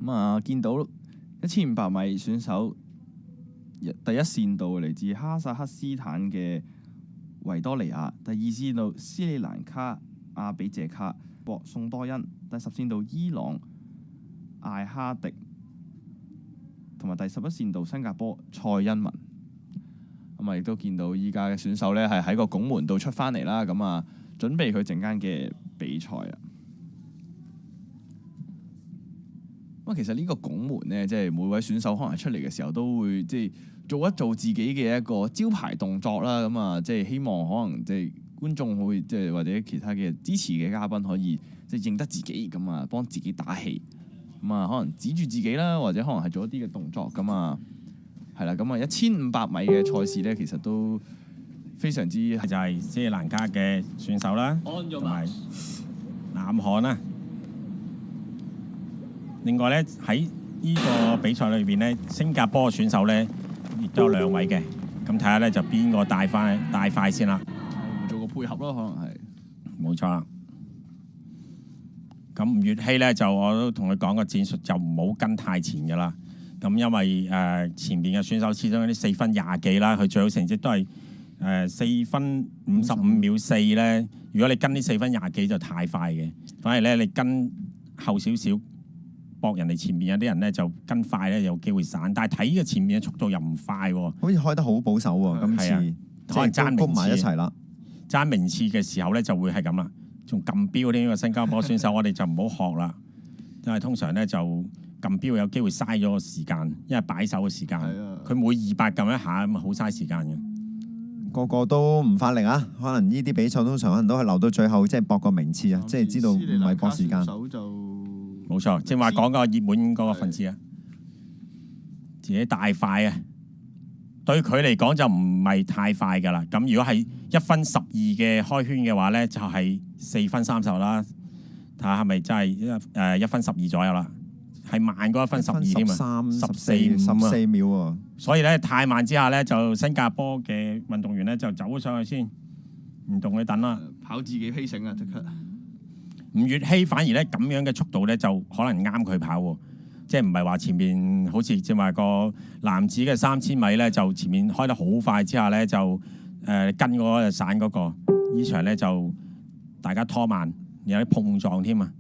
咁啊，見到1500米選手第一線道嚟自哈薩克斯坦嘅維多利亞，第二線道斯里蘭卡阿比謝卡國宋多恩，第10線道伊朗艾哈迪，同埋第11線道新加坡蔡恩文。咁啊，亦都見到依家嘅選手咧係喺個拱門度出翻嚟啦，咁啊準備佢陣間嘅比賽啊。咁其實呢個拱門咧，即係每位選手可能出嚟嘅時候都會即係做一做自己嘅一個招牌動作啦。咁啊，即係希望可能即係觀眾會即係或者其他嘅支持嘅嘉賓可以即係認得自己，咁啊幫自己打氣。咁啊，可能指住自己啦，或者可能係做一啲嘅動作咁啊。係啦，咁啊1500米嘅賽事咧，其實都非常之就係斯里蘭卡嘅選手啦，同埋南韓啦。另外咧喺呢個比賽裏邊咧，新加坡嘅選手咧亦都有2位嘅，咁睇下咧就邊個帶快先啦。做個配合咯，可能係冇錯啦。咁吳月希咧就我都同佢講個戰術就唔好跟太前㗎啦。咁因為前面嘅選手始終有啲4分20幾啦，佢最好成績都係4分55秒4咧。如果你跟啲4分20幾就太快嘅，反而咧你跟後少少，搏人哋前面有啲人咧就跟快咧有機會散。但係睇呢個前面嘅速度又唔快喎，好似開得好保守喎。今次可能爭名次埋一齊啦，爭名次嘅時候咧就會係咁啦。仲撳標呢個新加坡選手，我哋就唔好學啦，因為通常咧就撳標有機會嘥咗個時間，因為擺手嘅時間，佢每200撳一下咁啊，好嘥時間嘅。個個都唔發力啊！可能呢啲比賽通常可能都係留到最後，即係搏個名次啊，即係知道唔係搏時間。冇錯，正話講個熱門嗰個分子啊，自己大快啊，對佢嚟講就唔係太快㗎啦。咁如果係1分12嘅開圈嘅話咧，就係4分30啦。睇下係咪真係1分12左右啦？係慢過1分12添啊，14秒喎。所以咧太慢之下咧，就新加坡嘅運動員咧就走咗上去先，唔同佢等啦，跑自己 pacing 啊，即刻。吳月希反而咧咁樣嘅速度咧就可能啱佢跑喎，即係唔係話前面好似正話個男子嘅3000米咧就前面開得好快之下咧就跟嗰個就散嗰個，呢場咧就大家拖慢，有啲碰撞添啊！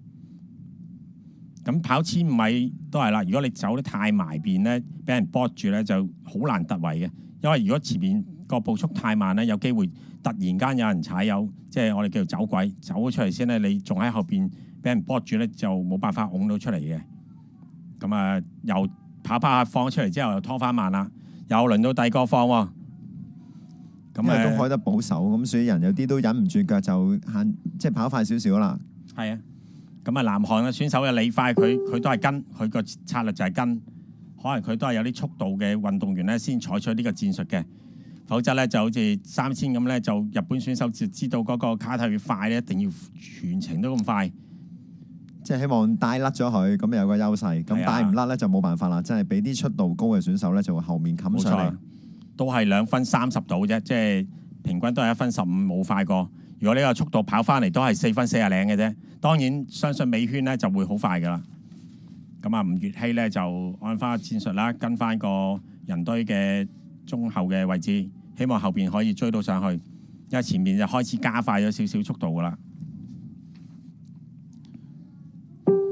咁跑1500米都係啦，如果你走得太埋邊咧，俾人搏住咧就好難突圍嘅，因為如果前面個步速太慢咧，有機會突然間有人踩油，即係我哋叫做走鬼，走咗出嚟先咧，你仲喺後邊俾人搏住咧，就冇辦法拱到出嚟嘅。咁啊，又跑下放出嚟之後又拖翻慢啦，又輪到第二個放喎。咁啊都開得保守，咁所以人有啲都忍唔住腳就即係跑快少少啦。係啊。咁啊，南韓嘅選手嘅理快，佢都係跟，佢個策略就係跟，可能佢都係有啲速度嘅運動員咧，先採取呢個戰術嘅，否則咧就好似3000咁咧，就日本選手就知道嗰個卡太越快咧，一定要全程都咁快，即係希望帶甩咗佢，咁有個優勢。咁帶唔甩咧就冇辦法啦，即係俾啲速度高嘅選手咧就會後面冚上嚟。都係2分30度啫，即係平均都係1分15，冇快過。如果呢個速度跑翻嚟都係4分40零嘅啫，當然相信尾圈咧就會好快噶啦。咁啊，吳月希咧就按翻戰術啦，跟翻個人堆嘅中後嘅位置，希望後邊可以追到上去，因為前面就開始加快咗少少速度噶啦。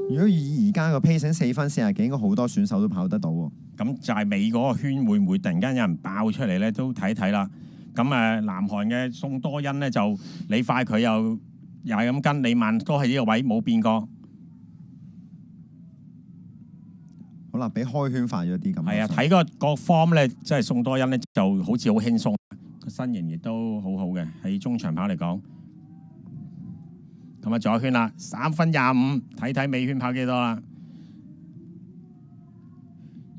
如果以而家個 pacing 4分40幾，應該好多選手都跑得到喎。咁就係尾嗰個圈會唔會突然間有人爆出嚟咧？都睇睇啦。咁南韓嘅宋多恩咧就你快佢又係咁跟，你慢都係呢個位冇變過。好啦，比開圈快咗啲咁。係啊，睇個 form 咧，即係宋多恩咧就好似好輕鬆，個身形亦都好好嘅喺中長跑嚟講。咁啊，仲有一圈啦，3分25，睇睇尾圈跑幾多啦。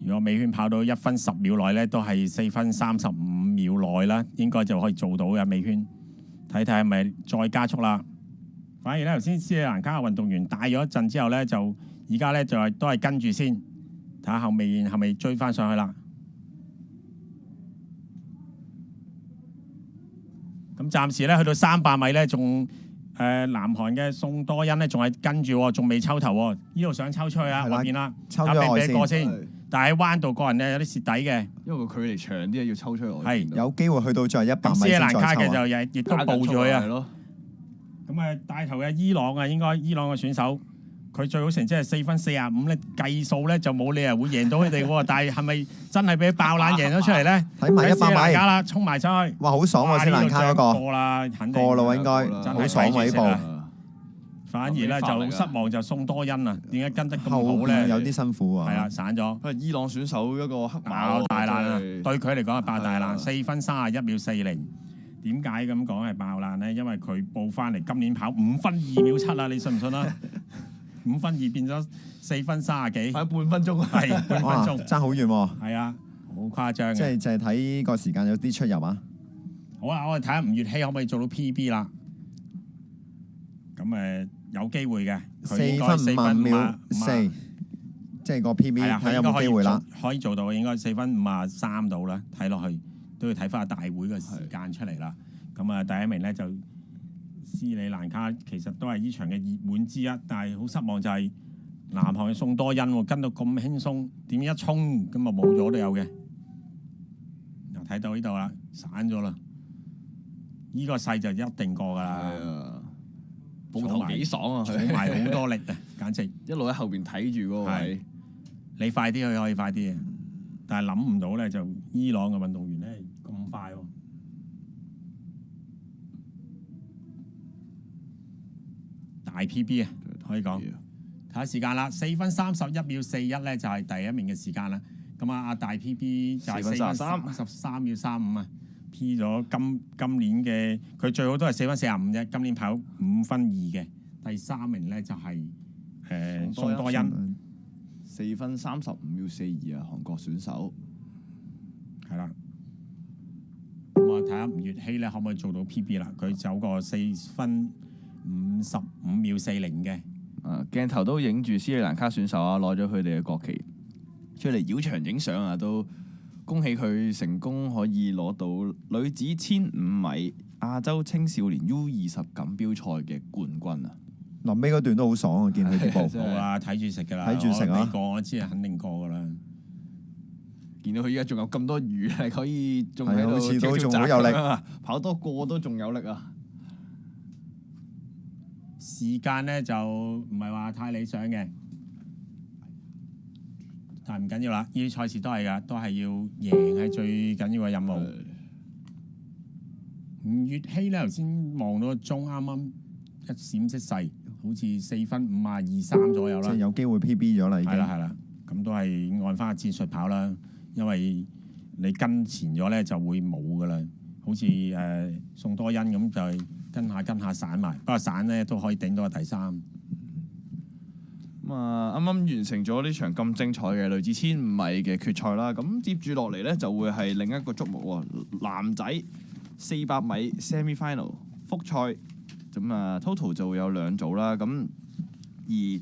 如果尾圈跑到1分10秒內咧，都係4分35秒內啦，應該就可以做到嘅尾圈。睇睇係咪再加速啦？反而咧頭先斯里蘭卡嘅運動員帶咗一陣之後咧，就而家咧就係都係跟住先，睇下後面係咪追翻上去啦。咁暫時咧去到300米咧，仲南韓嘅宋多恩咧，仲係跟住喎，仲未抽頭喎。呢度想抽出去啊，係啦外邊啦，抽咗打俾外線過先係。但係喺彎度個人咧有啲蝕底嘅，因為個距離長啲，要抽出去外係邊度。有機會去到最後100咁斯里米先蘭卡嘅再抽啊！就亦都報住佢啊。係咯，咁帶頭嘅伊朗啊，應該伊朗嘅選手，佢最好成績係4分45咧，計數咧就冇理由會贏到佢哋喎。但係咪真係俾爆冷贏咗出嚟咧？睇埋100米，啦，衝埋出去。哇！好爽喎，斯里蘭卡嗰個過啦，肯定過咯喎，應該真係好爽喎呢步。啊反而咧就失望就宋多恩啊，點解跟得咁好後咧？有啲辛苦喎。係啊，散咗。不過伊朗選手一個黑馬爆大冷啊！真係對佢嚟講係爆大冷，係啊4分31秒40。點解咁講係爆冷咧？因為佢報翻嚟今年跑5分2秒7啊！你信唔信啊？5分2變咗4分30幾，快半分鐘，係半哇！分鐘，爭好遠喎，係啊，好誇張嘅。即係就係睇個時間有啲出入啊！好啦，我哋睇下吳月希可唔可以做到 PB 啦？咁有機會嘅，佢應該4分55秒4，即係個 PB 係啊，睇有佢應該冇機會啦。可以做到，應該4分53到啦。睇落去都要睇翻大會嘅時間出嚟啦。咁第一名咧就斯里蘭卡，其實都係呢場嘅熱門之一，但係好失望就係南韓嘅宋多恩喎，跟到咁輕鬆，點一衝咁啊冇咗都有嘅。又睇到呢度啦，散咗啦，呢個勢就一定過㗎啦。係啊，報頭幾爽啊！儲埋好多力啊，簡直一路喺後邊睇住嗰個位，你快啲佢可以快啲嘅，但係諗唔到咧就伊朗嘅運動員咧咁快喎。大 PB 啊，可以講。睇下時間啦，4分31秒41咧就係第一名嘅時間啦。咁阿大 PB 就係4分33秒35啊，P 咗今年嘅佢最好都係4分45啫，今年跑5分2嘅。第三名咧就係宋多恩4分35秒42啊，韓國選手係啦。咁我睇下吳月希咧可唔可以做到 PB 啦？佢走個4分55秒40嘅。鏡頭都影住斯里蘭卡選手啊，攞咗佢哋嘅國旗出嚟繞場影相啊，都恭喜佢成功可以攞到女子1500米亞洲青少年 U20 錦標賽嘅冠軍啊！臨尾嗰段都好爽啊，見佢啲步。真係好啊，睇住食㗎啦，睇住食啊我未過我知係肯定過㗎啦。見到佢依家仲有咁多餘力，可以仲喺度係好似都跳仲好有力咁樣啊，跑多個都仲有力啊！時間咧就唔係話太理想嘅，但係唔緊要啦。呢啲賽事都係㗎，都係要贏係最緊要嘅任務。吳月希咧頭先望到個鐘啱啱一閃即逝，好似4分52、3左右啦。即係有機會 PB 咗啦，已經。係啦係啦，咁都係按翻戰術跑啦，因為你跟前咗咧就會冇㗎啦。好似宋多恩咁就係跟下散埋，不過散咧都可以頂到個第三。咁啊，啱啱完成咗呢場咁精彩嘅女子1500米嘅決賽啦。咁接住落嚟咧就會係另一個矚目喎，男仔400米 semi final 複賽。咁啊，total 就會有2組啦。咁而